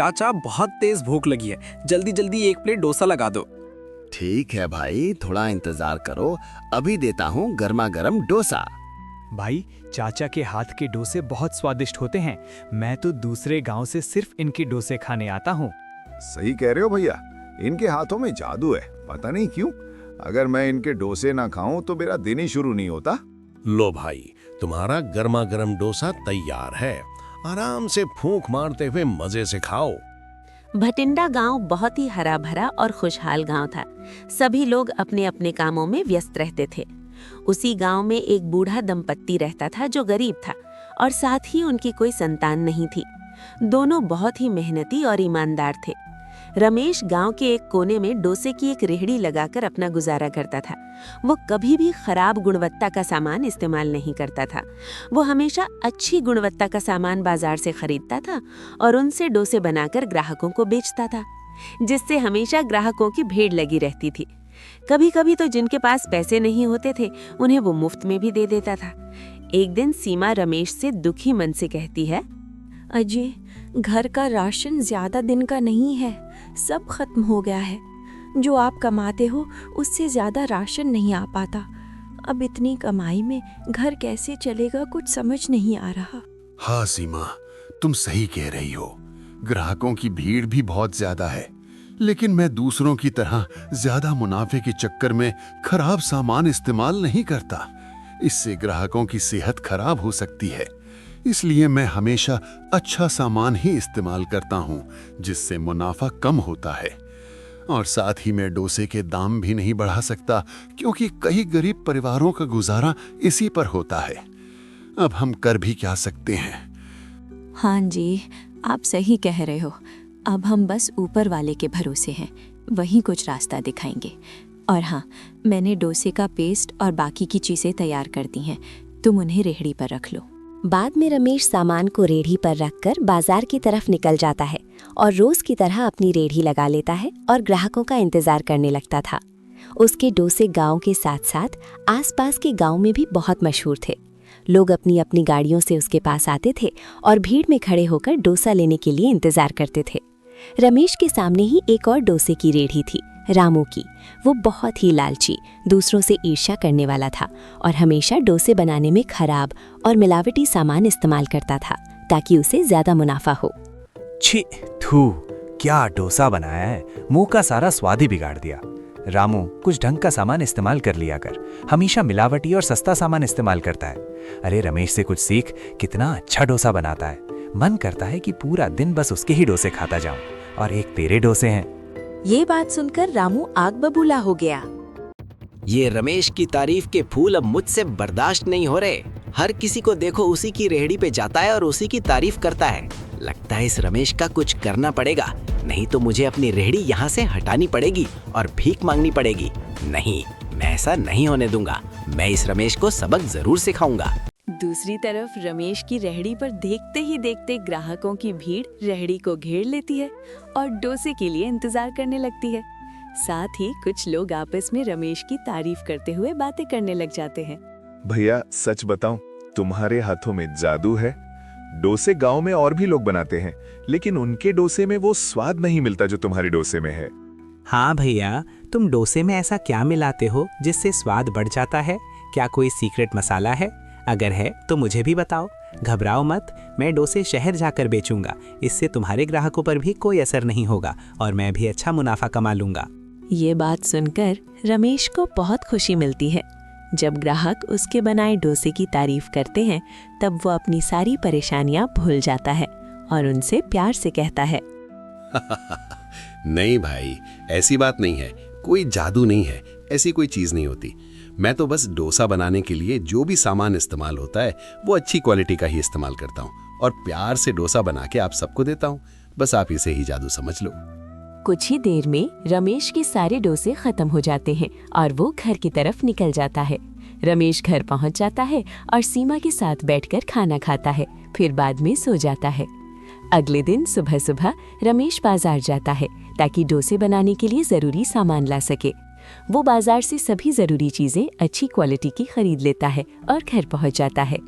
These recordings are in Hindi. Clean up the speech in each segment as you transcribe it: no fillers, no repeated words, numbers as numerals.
चाचा बहुत तेज भूख लगी है, जल्दी जल्दी एक प्लेट डोसा लगा दो। ठीक है भाई, थोड़ा इंतजार करो, अभी देता हूँ गर्मा गर्म डोसा। भाई, चाचा के हाथ के डोसे बहुत स्वादिष्ट होते हैं। मैं तो दूसरे गांव से सिर्फ इनके डोसे खाने आता हूँ। सही कह रहे हो भैया, इनके हाथों में जादू है, पता नहीं क्यों। अगर मैं इनके डोसे ना खाऊं तो मेरा दिन ही शुरू नहीं होता। लो भाई, तुम्हारा गर्मा गर्म डोसा तैयार है, आराम से फूंक मारते हुए मजे से खाओ। भटिंडा गांव बहुत ही हरा भरा और खुशहाल गांव था। सभी लोग अपने अपने कामों में व्यस्त रहते थे। उसी गांव में एक बूढ़ा दंपत्ति रहता था जो गरीब था और साथ ही उनकी कोई संतान नहीं थी। दोनों बहुत ही मेहनती और ईमानदार थे। रमेश गांव के एक कोने में डोसे की एक रेहड़ी लगाकर अपना गुजारा करता था। वो कभी भी खराब गुणवत्ता का सामान इस्तेमाल नहीं करता था। वो हमेशा अच्छी गुणवत्ता का सामान बाजार से खरीदता था और उनसे डोसे बनाकर ग्राहकों को बेचता था, जिससे हमेशा ग्राहकों की भीड़ लगी रहती थी। कभी कभी तो जिनके पास पैसे नहीं होते थे उन्हें वो मुफ्त में भी दे देता था। एक दिन सीमा रमेश से दुखी मन से कहती है, अजय, घर का राशन ज्यादा दिन का नहीं है, सब खत्म हो गया है। जो आप कमाते हो उससे ज्यादा राशन नहीं आ पाता। अब इतनी कमाई में घर कैसे चलेगा, कुछ समझ नहीं आ रहा। हाँ सीमा, तुम सही कह रही हो। ग्राहकों की भीड़ भी बहुत ज्यादा है, लेकिन मैं दूसरों की तरह ज्यादा मुनाफे के चक्कर में खराब सामान इस्तेमाल नहीं करता। इससे ग्राहकों की सेहत खराब हो सकती है। इसलिए मैं हमेशा अच्छा सामान ही इस्तेमाल करता हूँ, जिससे मुनाफा कम होता है। और साथ ही मैं डोसे के दाम भी नहीं बढ़ा सकता, क्योंकि कई गरीब परिवारों का गुजारा इसी पर होता है। अब हम कर भी क्या सकते हैं? हाँ जी, आप सही कह रहे हो। अब हम बस ऊपर वाले के भरोसे हैं, वही कुछ रास्ता दिखाएंगे। और हाँ, मैंने डोसे का पेस्ट और बाकी की चीज़ें तैयार कर दी हैं, तुम उन्हें रेहड़ी पर रख लो। बाद में रमेश सामान को रेढ़ी पर रखकर बाजार की तरफ निकल जाता है और रोज की तरह अपनी रेढ़ी लगा लेता है और ग्राहकों का इंतजार करने लगता था। उसके डोसे गांव के साथ साथ आसपास के गांव में भी बहुत मशहूर थे। लोग अपनी अपनी गाड़ियों से उसके पास आते थे और भीड़ में खड़े होकर डोसा लेने के लिए इंतजार करते थे। रमेश के सामने ही एक और डोसे की रेढ़ी थी, रामू की। वो बहुत ही लालची, दूसरों से ईर्ष्या करने वाला था और हमेशा डोसे बनाने में खराब और मिलावटी सामान इस्तेमाल करता था ताकि उसे ज्यादा मुनाफा हो। छी, थू, क्या डोसा बनाया है, मुंह का सारा स्वाद ही बिगाड़ दिया। रामू, कुछ ढंग का सामान इस्तेमाल कर लिया कर, हमेशा मिलावटी और सस्ता सामान इस्तेमाल करता है। अरे रमेश से कुछ सीख, कितना अच्छा डोसा बनाता है। मन करता है कि पूरा दिन बस उसके ही डोसे खाता जाऊं, और एक तेरे डोसे हैं। ये बात सुनकर रामू आग बबूला हो गया। ये रमेश की तारीफ के फूल अब मुझसे बर्दाश्त नहीं हो रहे। हर किसी को देखो उसी की रेहड़ी पे जाता है और उसी की तारीफ करता है। लगता है इस रमेश का कुछ करना पड़ेगा, नहीं तो मुझे अपनी रेहड़ी यहाँ से हटानी पड़ेगी और भीख मांगनी पड़ेगी। नहीं, मैं ऐसा नहीं होने दूंगा। मैं इस रमेश को सबक जरूर सिखाऊंगा। दूसरी तरफ रमेश की रेहड़ी पर देखते ही देखते ग्राहकों की भीड़ रेहड़ी को घेर लेती है और डोसे के लिए इंतजार करने लगती है। साथ ही कुछ लोग आपस में रमेश की तारीफ करते हुए बातें करने लग जाते हैं। भैया सच बताऊं, तुम्हारे हाथों में जादू है। डोसे गांव में और भी लोग बनाते हैं, लेकिन उनके डोसे में वो स्वाद नहीं मिलता जो तुम्हारे डोसे में है। हाँ भैया, तुम डोसे में ऐसा क्या मिलाते हो जिससे स्वाद बढ़ जाता है? क्या कोई सीक्रेट मसाला है? अगर है तो मुझे भी बताओ। घबराओ मत, मैं डोसे शहर जाकर बेचूंगा। इससे तुम्हारे ग्राहकों पर भी कोई असर नहीं होगा और मैं भी अच्छा मुनाफा कमा लूंगा। ये बात सुनकर रमेश को बहुत खुशी मिलती है। जब ग्राहक उसके बनाए डोसे की तारीफ करते हैं तब वो अपनी सारी परेशानियां भूल जाता है और उनसे प्यार से कहता है, नहीं भाई, ऐसी बात नहीं है, कोई जादू नहीं है, ऐसी कोई चीज नहीं होती। मैं तो बस डोसा बनाने के लिए जो भी सामान इस्तेमाल होता है वो अच्छी क्वालिटी का ही इस्तेमाल करता हूँ और प्यार से डोसा बना के आप सबको देता हूँ। बस आप इसे ही जादू समझ लो। कुछ ही देर में रमेश के सारे डोसे खत्म हो जाते हैं और वो घर की तरफ निकल जाता है। रमेश घर पहुंच जाता है और सीमा के साथ बैठकर खाना खाता है, फिर बाद में सो जाता है। अगले दिन सुबह सुबह रमेश बाजार जाता है ताकि डोसे बनाने के लिए जरूरी सामान ला सके। वो बाजार से सभी जरूरी चीजें अच्छी क्वालिटी की खरीद लेता है और घर पहुंच जाता है।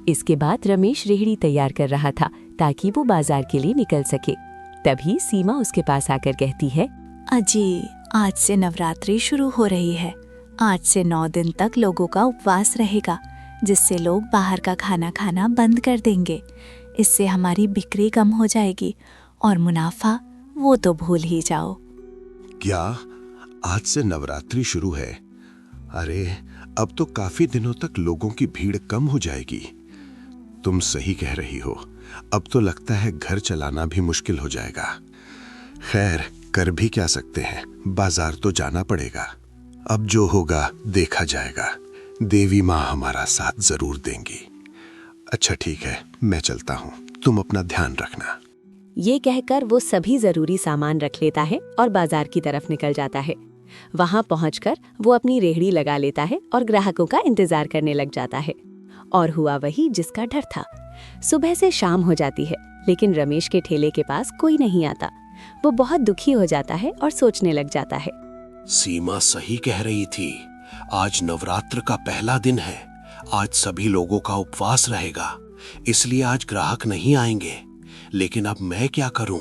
इसके बाद रमेश रेहड़ी तैयार कर रहा था ताकि वो बाजार के लिए निकल सके। तभी सीमा उसके पास आकर कहती है, अजी, आज से नवरात्रि शुरू हो रही है। आज से 9 दिन तक लोगों का उपवास रहेगा, जिससे लोग बाहर का खाना खाना बंद कर देंगे। इससे हमारी बिक्री कम हो जाएगी और मुनाफा वो तो भूल ही जाओ। क्या आज से नवरात्रि शुरू है? अरे अब तो काफी दिनों तक लोगों की भीड़ कम हो जाएगी। तुम सही कह रही हो। अब तो लगता है घर चलाना भी मुश्किल हो जाएगा। खैर, कर भी क्या सकते हैं, बाजार तो जाना पड़ेगा। अब जो होगा देखा जाएगा। देवी माँ हमारा साथ जरूर देंगी। अच्छा ठीक है, मैं चलता हूँ, तुम अपना ध्यान रखना। ये कहकर वो सभी जरूरी सामान रख लेता है और बाजार की तरफ निकल जाता है। वहां पहुंचकर वो अपनी रेहड़ी लगा लेता है और ग्राहकों का इंतजार करने लग जाता है। और हुआ वही जिसका डर था। सुबह से शाम हो जाती है, लेकिन रमेश के ठेले के पास कोई नहीं आता। वो बहुत दुखी हो जाता है और सोचने लग जाता है, सीमा सही कह रही थी। आज नवरात्र का पहला दिन है। आज सभी लोगों का उपवास रहेगा, इसलिए आज ग्राहक नहीं आएंगे। लेकिन अब मैं क्या करूं?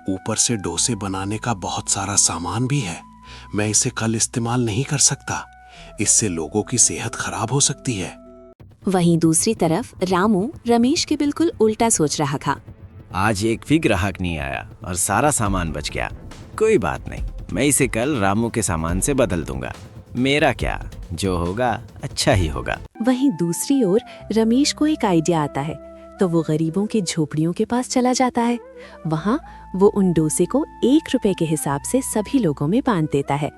ऊपर से डोसे बनाने का बहुत सारा सामान भी है। मैं इसे कल इस्तेमाल नहीं कर सकता। इससे लोगों की सेहत खराब हो सकती है। वहीं दूसरी तरफ रामू रमेश के बिल्कुल उल्टा सोच रहा था। आज एक भी ग्राहक नहीं आया और सारा सामान बच गया। कोई बात नहीं, मैं इसे कल रामू के सामान से बदल दूंगा। मेरा क्या, जो होगा अच्छा ही होगा। वहीं दूसरी ओर रमेश को एक आइडिया आता है, तो वो गरीबों के झोपड़ियों के पास चला जाता है। वहाँ वो उन डोसे को 1 रुपए के हिसाब से सभी लोगों में बांट देता है।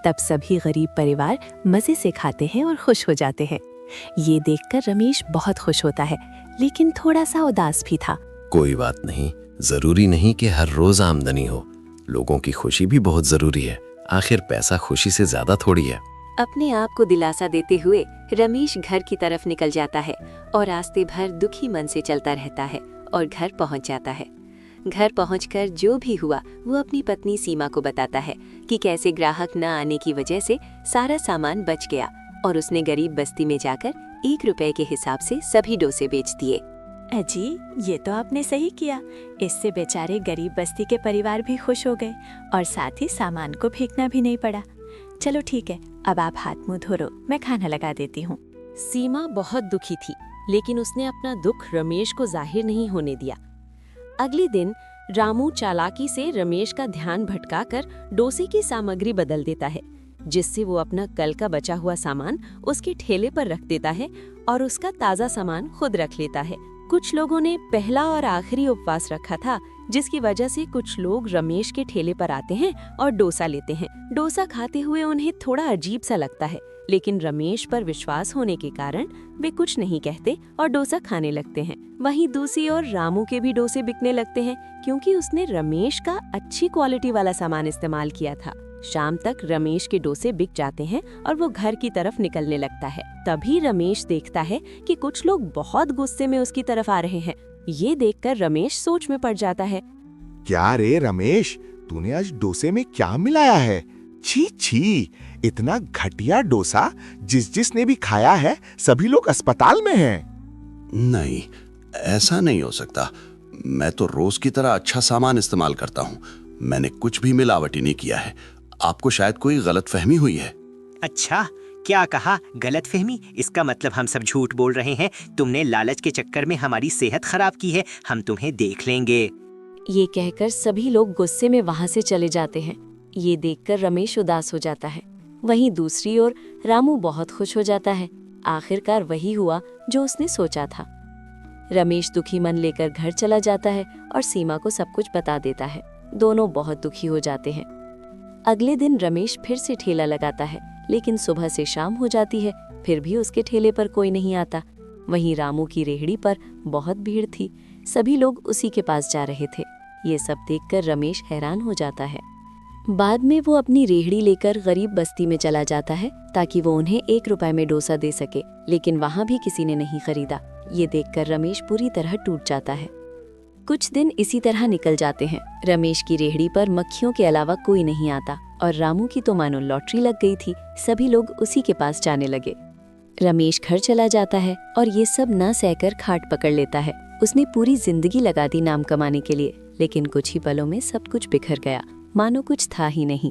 तब सभी गरीब परिवार मजे से खाते हैं और खुश हो जाते हैं। ये देखकर रमेश बहुत खुश होता है, लेकिन थोड़ा सा उदास भी था। कोई बात नहीं, जरूरी नहीं कि हर रोज आमदनी हो। लोगों की खुशी भी बहुत जरूरी है। आखिर पैसा खुशी से ज्यादा थोड़ी है। अपने आप को दिलासा देते हुए रमेश घर की तरफ निकल जाता है और रास्ते भर दुखी मन से चलता रहता है और घर पहुंच जाता है। घर पहुंचकर जो भी हुआ वो अपनी पत्नी सीमा को बताता है कि कैसे ग्राहक न आने की वजह से सारा सामान बच गया और उसने गरीब बस्ती में जाकर 1 रुपए के हिसाब से सभी डोसे बेच दिए। अजी, ये तो आपने सही किया। इससे बेचारे गरीब बस्ती के परिवार भी खुश हो गए और साथ ही सामान को फेंकना भी नहीं पड़ा। चलो ठीक है, अब आप हाथ मुंह धो लो, मैं खाना लगा देती हूँ। सीमा बहुत दुखी थी, लेकिन उसने अपना दुख रमेश को जाहिर नहीं होने दिया। अगले दिन रामू चालाकी से रमेश का ध्यान भटकाकर डोसे की सामग्री बदल देता है, जिससे वो अपना कल का बचा हुआ सामान उसके ठेले पर रख देता है और उसका ताज़ा सामान खुद रख लेता है। कुछ लोगों ने पहला और आखिरी उपवास रखा था, जिसकी वजह से कुछ लोग रमेश के ठेले पर आते हैं और डोसा लेते हैं। डोसा खाते हुए उन्हें थोड़ा अजीब सा लगता है, लेकिन रमेश पर विश्वास होने के कारण वे कुछ नहीं कहते और डोसा खाने लगते हैं। वहीं दूसरी ओर रामू के भी डोसे बिकने लगते हैं, क्योंकि उसने रमेश का अच्छी क्वालिटी वाला सामान इस्तेमाल किया था। शाम तक रमेश के डोसे बिक जाते हैं और वो घर की तरफ निकलने लगता है। तभी रमेश देखता है कि कुछ लोग बहुत गुस्से में उसकी तरफ आ रहे हैं। ये देखकर रमेश सोच में पड़ जाता है। क्या रे रमेश, तूने आज डोसे में क्या मिलाया है? छी छी, इतना घटिया डोसा। जिसने भी खाया है सभी लोग अस्पताल में हैं। नहीं, ऐसा नहीं हो सकता। मैं तो रोज की तरह अच्छा सामान इस्तेमाल करता हूँ। मैंने कुछ भी मिलावटी नहीं किया है। आपको शायद कोई गलतफहमी हुई है। अच्छा, क्या कहा? गलतफहमी? इसका मतलब हम सब झूठ बोल रहे हैं। तुमने लालच के चक्कर में हमारी सेहत खराब की है। हम तुम्हें देख लेंगे। ये कहकर सभी लोग गुस्से में वहां से चले जाते हैं। ये देखकर रमेश उदास हो जाता है। वहीं दूसरी ओर रामू बहुत खुश हो जाता है। आखिरकार वही हुआ जो उसने सोचा था। रमेश दुखी मन लेकर घर चला जाता है और सीमा को सब कुछ बता देता है। दोनों बहुत दुखी हो जाते हैं। अगले दिन रमेश फिर से ठेला लगाता है, लेकिन सुबह से शाम हो जाती है, फिर भी उसके ठेले पर कोई नहीं आता। वहीं रामू की रेहड़ी पर बहुत भीड़ थी। सभी लोग उसी के पास जा रहे थे। ये सब देखकर रमेश हैरान हो जाता है। बाद में वो अपनी रेहड़ी लेकर गरीब बस्ती में चला जाता है, ताकि वो उन्हें 1 रुपए में डोसा दे सके, लेकिन वहाँ भी किसी ने नहीं खरीदा। ये देखकर रमेश पूरी तरह टूट जाता है। कुछ दिन इसी तरह निकल जाते हैं। रमेश की रेहड़ी पर मक्खियों के अलावा कोई नहीं आता और रामू की तो मानो लॉटरी लग गई थी। सभी लोग उसी के पास जाने लगे। रमेश घर चला जाता है और ये सब ना सहकर खाट पकड़ लेता है। उसने पूरी जिंदगी लगा दी नाम कमाने के लिए, लेकिन कुछ ही पलों में सब कुछ बिखर गया, मानो कुछ था ही नहीं।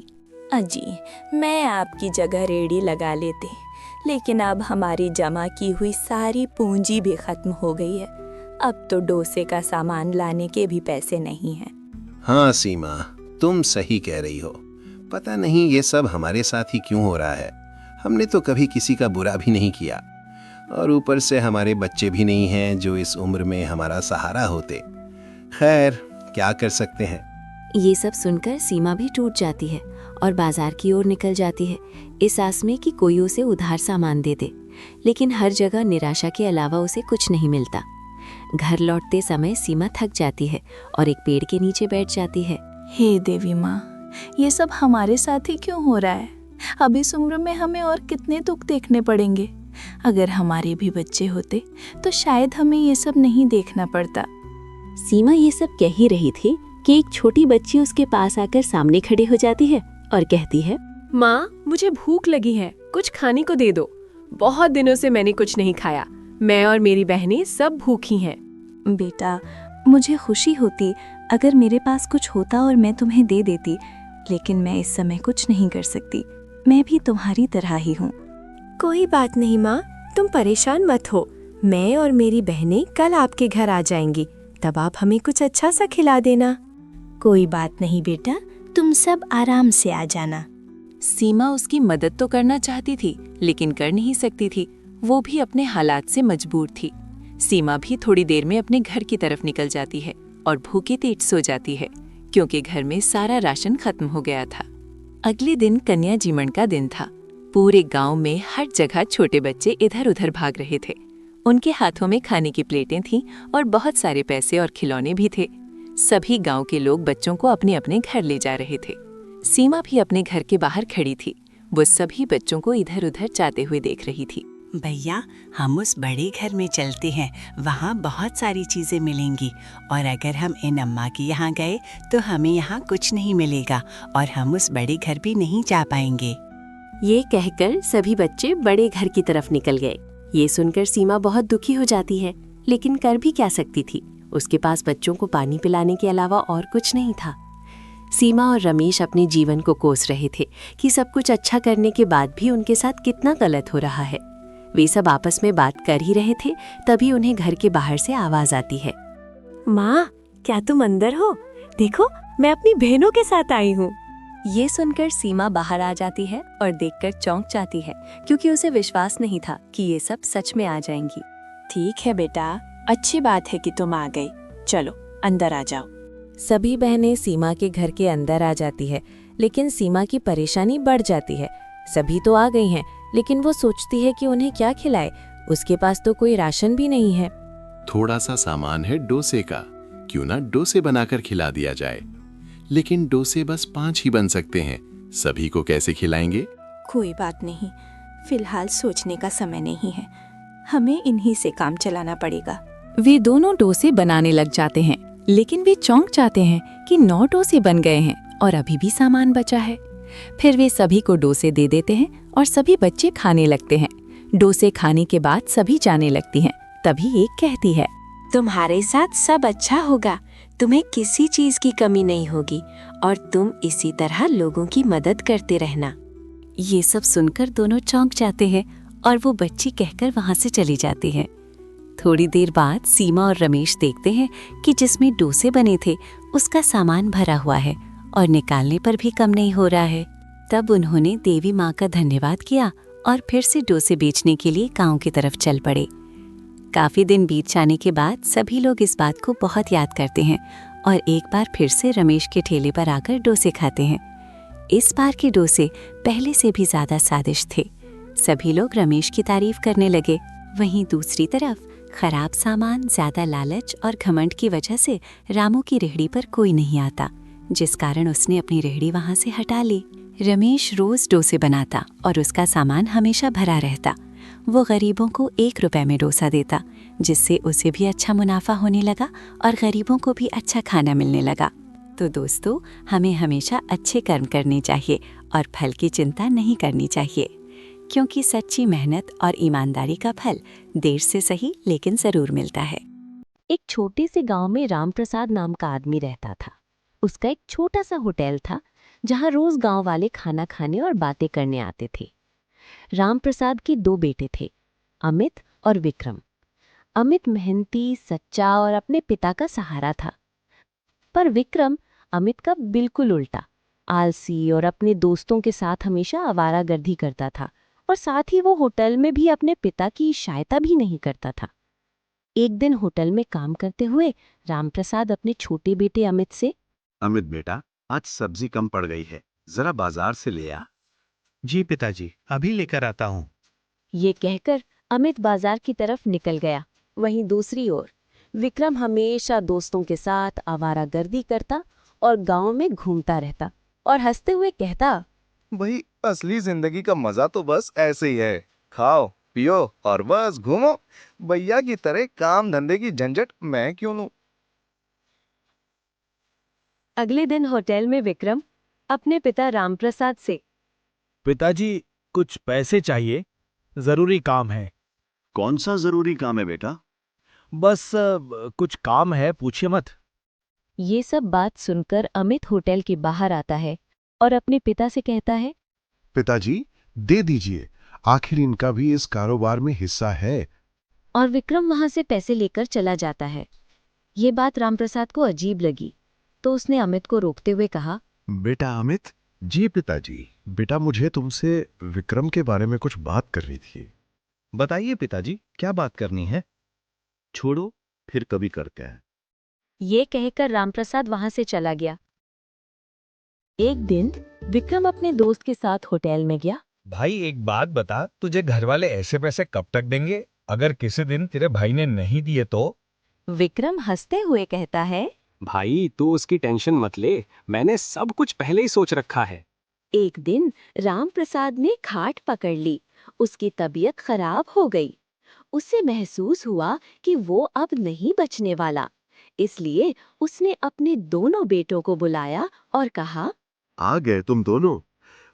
अजी, मैं आपकी जगह रेडी लगा लेती, लेकिन अब हमारी जमा की हुई सारी पूंजी भी खत्म हो गई है। अब तो डोसे का सामान लाने के भी पैसे नहीं हैं। हाँ सीमा, तुम सही कह रही हो। पता नहीं ये सब हमारे साथ ही क्यों हो रहा है। हमने तो कभी किसी का बुरा भी नहीं किया, और ऊपर से हमारे बच्चे भी नहीं हैं जो इस उम्र में हमारा सहारा होते। खैर, क्या कर सकते हैं। ये सब सुनकर सीमा भी टूट जाती है और बाजार की ओर निकल जाती है, इस आस में कि कोई उसे उधार सामान दे दे। लेकिन हर जगह निराशा के अलावा उसे कुछ नहीं मिलता। घर लौटते समय सीमा थक जाती है और एक पेड़ के नीचे बैठ जाती है। हे देवी माँ, ये सब हमारे साथ ही क्यों हो रहा है? अब इस उम्र में हमें और कितने दुख देखने पड़ेंगे। अगर हमारे भी बच्चे होते तो शायद हमें ये सब नहीं देखना पड़ता। सीमा ये सब कह ही रही थी कि एक छोटी बच्ची उसके पास आकर सामने खड़ी हो जाती है और कहती है, माँ, मुझे भूख लगी है, कुछ खाने को दे दो। बहुत दिनों से मैंने कुछ नहीं खाया। मैं और मेरी बहनें सब भूखी हैं। बेटा, मुझे खुशी होती अगर मेरे पास कुछ होता और मैं तुम्हें दे देती, लेकिन मैं इस समय कुछ नहीं कर सकती। मैं भी तुम्हारी तरह ही हूँ। कोई बात नहीं माँ, तुम परेशान मत हो। मैं और मेरी बहनें कल आपके घर आ जाएंगी, तब आप हमें कुछ अच्छा सा खिला देना। कोई बात नहीं बेटा, तुम सब आराम से आ जाना। सीमा उसकी मदद तो करना चाहती थी, लेकिन कर नहीं सकती थी। वो भी अपने हालात से मजबूर थी। सीमा भी थोड़ी देर में अपने घर की तरफ निकल जाती है और भूखे पेट सो जाती है, क्योंकि घर में सारा राशन खत्म हो गया था। अगले दिन कन्या जीमण का दिन था। पूरे गांव में हर जगह छोटे बच्चे इधर उधर भाग रहे थे। उनके हाथों में खाने की प्लेटें थीं और बहुत सारे पैसे और खिलौने भी थे। सभी गांव के लोग बच्चों को अपने अपने घर ले जा रहे थे। सीमा भी अपने घर के बाहर खड़ी थी। वो सभी बच्चों को इधर उधर जाते हुए देख रही थी। भैया, हम उस बड़े घर में चलते हैं, वहाँ बहुत सारी चीजें मिलेंगी। और अगर हम इन अम्मा के यहाँ गए तो हमें यहाँ कुछ नहीं मिलेगा और हम उस बड़े घर भी नहीं जा पाएंगे। ये कहकर सभी बच्चे बड़े घर की तरफ निकल गए। ये सुनकर सीमा बहुत दुखी हो जाती है, लेकिन कर भी क्या सकती थी। उसके पास बच्चों को पानी पिलाने के अलावा और कुछ नहीं था। सीमा और रमेश अपने जीवन को कोस रहे थे कि सब कुछ अच्छा करने के बाद भी उनके साथ कितना गलत हो रहा है। वे सब आपस में बात कर ही रहे थे, तभी उन्हें घर के बाहर से आवाज आती है। माँ, क्या तुम अंदर हो? देखो, मैं अपनी बहनों के साथ आई हूँ। ये सुनकर सीमा बाहर आ जाती है और देखकर चौंक जाती है, क्योंकि उसे विश्वास नहीं था कि ये सब सच में आ जाएंगी। ठीक है बेटा, अच्छी बात है कि तुम आ गई। चलो अंदर आ जाओ। सभी बहनें सीमा के घर के अंदर आ जाती है, लेकिन सीमा की परेशानी बढ़ जाती है। सभी तो आ गई हैं, लेकिन वो सोचती है कि उन्हें क्या खिलाए। उसके पास तो कोई राशन भी नहीं है। थोड़ा सा सामान है डोसे का, क्यों ना डोसे बनाकर खिला दिया जाए। लेकिन डोसे बस 5 ही बन सकते हैं, सभी को कैसे खिलाएंगे? कोई बात नहीं, फिलहाल सोचने का समय नहीं है। हमें इन्हीं से काम चलाना पड़ेगा। वे दोनों डोसे बनाने लग जाते हैं, लेकिन वे चौंक जाते हैं कि 9 डोसे बन गए हैं और अभी भी सामान बचा है। फिर वे सभी को डोसे दे देते हैं और सभी बच्चे खाने लगते हैं। डोसे खाने के बाद सभी जाने लगती हैं। तभी एक कहती है, तुम्हारे साथ सब अच्छा होगा, तुम्हें किसी चीज की कमी नहीं होगी और तुम इसी तरह लोगों की मदद करते रहना। ये सब सुनकर दोनों चौंक जाते हैं और वो बच्ची कहकर वहां से चली जाती है। थोड़ी देर बाद सीमा और रमेश देखते हैं कि जिसमें डोसे बने थे उसका सामान भरा हुआ है और निकालने पर भी कम नहीं हो रहा है। तब उन्होंने देवी माँ का धन्यवाद किया और फिर से डोसे बेचने के लिए गांव की तरफ चल पड़े। काफी दिन बीत जाने के बाद सभी लोग इस बात को बहुत याद करते हैं और एक बार फिर से रमेश के ठेले पर आकर डोसे खाते हैं। इस बार के डोसे पहले से भी ज्यादा स्वादिष्ट थे। सभी लोग रमेश की तारीफ करने लगे। वहीं दूसरी तरफ खराब सामान, ज्यादा लालच और घमंड की वजह से रामू की रेहड़ी पर कोई नहीं आता, जिस कारण उसने अपनी रेहड़ी वहां से हटा ली। रमेश रोज डोसे बनाता और उसका सामान हमेशा भरा रहता। वो गरीबों को 1 रुपए में डोसा देता, जिससे उसे भी अच्छा मुनाफा होने लगा और गरीबों को भी अच्छा खाना मिलने लगा। तो दोस्तों, हमें हमेशा अच्छे कर्म करने चाहिए और फल की चिंता नहीं करनी चाहिए, क्योंकि सच्ची मेहनत और ईमानदारी का फल देर से सही लेकिन जरूर मिलता है। एक छोटे से गांव में रामप्रसाद नाम का आदमी रहता था। उसका एक छोटा सा होटल था जहां रोज गांव वाले खाना खाने और बातें करने आते थे। रामप्रसाद के 2 बेटे थे, अमित और विक्रम। अमित मेहनती, सच्चा और अपने पिता का सहारा था। पर विक्रम अमित का बिल्कुल उल्टा, आलसी और अपने दोस्तों के साथ हमेशा आवारागर्दी करता था और साथ ही वो होटल में भी अपने पिता की सहायता भी नहीं करता था। एक दिन होटल में काम करते हुए रामप्रसाद अपने छोटे बेटे अमित से, अमित बेटा, आज सब्जी कम पड़ गई है, जरा बाजार से ले आ। जी पिताजी, अभी लेकर आता हूँ। ये कहकर अमित बाजार की तरफ निकल गया। वहीं दूसरी ओर विक्रम हमेशा दोस्तों के साथ आवारागर्दी करता और गांव में घूमता रहता और हंसते हुए कहता, भाई असली जिंदगी का मजा तो बस ऐसे ही है, खाओ पियो और बस घूमो। भैया की तरह काम धंधे की झंझट मैं क्यों लूं। अगले दिन होटल में विक्रम अपने पिता रामप्रसाद से, पिताजी कुछ पैसे चाहिए, जरूरी काम है। कौन सा जरूरी काम है बेटा? बस कुछ काम है, पूछिए मत। ये सब बात सुनकर अमित होटल के बाहर आता है और अपने पिता से कहता है, पिताजी दे दीजिए, आखिर इनका भी इस कारोबार में हिस्सा है। और विक्रम वहां से पैसे लेकर चला जाता है। ये बात रामप्रसाद को अजीब लगी, तो उसने अमित को रोकते हुए कहा, बेटा अमित। जी पिताजी, बेटा मुझे तुमसे विक्रम के बारे में कुछ बात करनी थी। बताइए पिताजी, क्या बात करनी है? छोड़ो, फिर कभी करते हैं। ये कहकर रामप्रसाद वहां से चला गया। एक दिन विक्रम अपने दोस्त के साथ होटल में गया। भाई एक बात बता, तुझे घर वाले ऐसे पैसे कब तक देंगे? अगर किसी दिन तेरे भाई ने नहीं दिए तो? विक्रम हंसते हुए कहता है, भाई तू उसकी टेंशन मत ले, मैंने सब कुछ पहले ही सोच रखा है। एक दिन रामप्रसाद ने खाट पकड़ ली। उसकी तबीयत खराब हो गई। उसे महसूस हुआ कि वो अब नहीं बचने वाला। इसलिए उसने अपने दोनों बेटों को बुलाया और कहा, आ गए तुम दोनों।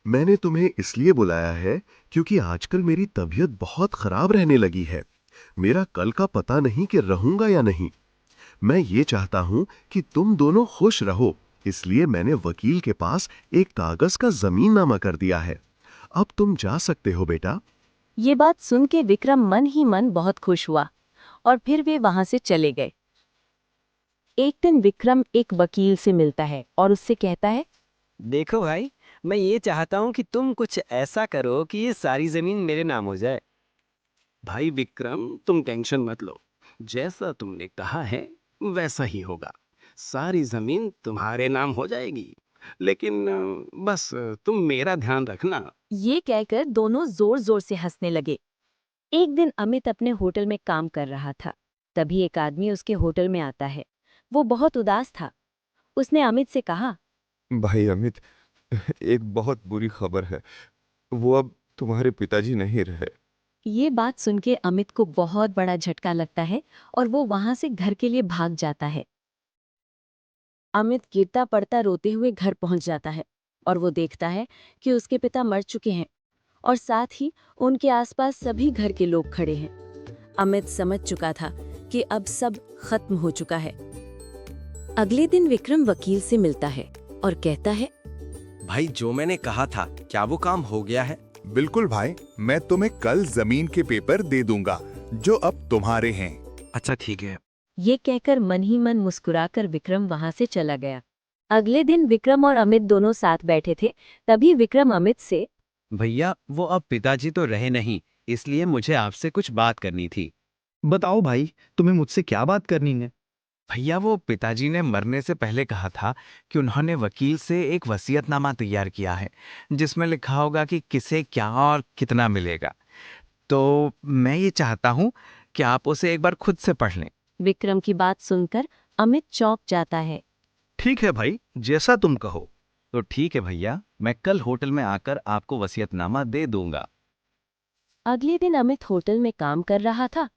मैंने तुम्हें इसलिए बुलाया है क्योंकि आजकल मेरी तबीयत बहुत खराब रहने लगी है। मेरा कल का पता नहीं कि रहूंगा या नहीं। मैं ये चाहता हूं कि तुम दोनों खुश रहो, इसलिए मैंने वकील के पास एक कागज का जमीननामा कर दिया है। अब तुम जा सकते हो बेटा। ये बात सुन के विक्रम मन ही मन बहुत खुश हुआ और फिर वे वहां से चले गए। एक दिन विक्रम एक वकील से मिलता है और उससे कहता है, देखो भाई, मैं ये चाहता हूँ कि तुम कुछ ऐसा करो कि ये सारी जमीन मेरे नाम हो जाए। भाई विक्रम, तुम टेंशन मत लो, जैसा तुमने कहा है वैसा ही होगा। सारी जमीन तुम्हारे नाम हो जाएगी, लेकिन बस तुम मेरा ध्यान रखना। ये कहकर दोनों जोर जोर से हंसने लगे। एक दिन अमित अपने होटल में काम कर रहा था। तभी एक आदमी उसके होटल में आता है। वो बहुत उदास था। उसने अमित से कहा, भाई अमित, एक बहुत बुरी खबर है, वो अब तुम्हारे पिताजी नहीं रहे। ये बात सुन के अमित को बहुत बड़ा झटका लगता है और वो वहां से घर के लिए भाग जाता है। अमित गिरता पड़ता रोते हुए घर पहुंच जाता है और वो देखता है कि उसके पिता मर चुके हैं और साथ ही उनके आसपास सभी घर के लोग खड़े हैं। अमित समझ चुका था कि अब सब खत्म हो चुका है। अगले दिन विक्रम वकील से मिलता है और कहता है, भाई जो मैंने कहा था, क्या वो काम हो गया है? बिल्कुल भाई, मैं तुम्हें कल जमीन के पेपर दे दूंगा जो अब तुम्हारे हैं। अच्छा ठीक है। ये कहकर मन ही मन मुस्कुराकर विक्रम वहां से चला गया। अगले दिन विक्रम और अमित दोनों साथ बैठे थे। तभी विक्रम अमित से, भैया वो अब पिताजी तो रहे नहीं, इसलिए मुझे आपसे कुछ बात करनी थी। बताओ भाई, तुम्हें मुझसे क्या बात करनी है? भैया वो पिताजी ने मरने से पहले कहा था कि उन्होंने वकील से एक वसीयतनामा तैयार किया है जिसमें लिखा होगा कि किसे क्या और कितना मिलेगा। तो मैं ये चाहता हूँ कि आप उसे एक बार खुद से पढ़ लें। विक्रम की बात सुनकर अमित चौंक जाता है। ठीक है भाई, जैसा तुम कहो। तो ठीक है भैया, मैं कल होटल में आकर आपको वसीयतनामा दे दूंगा। अगले दिन अमित होटल में काम कर रहा था।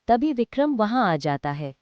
तभी विक्रम वहां आ जाता है।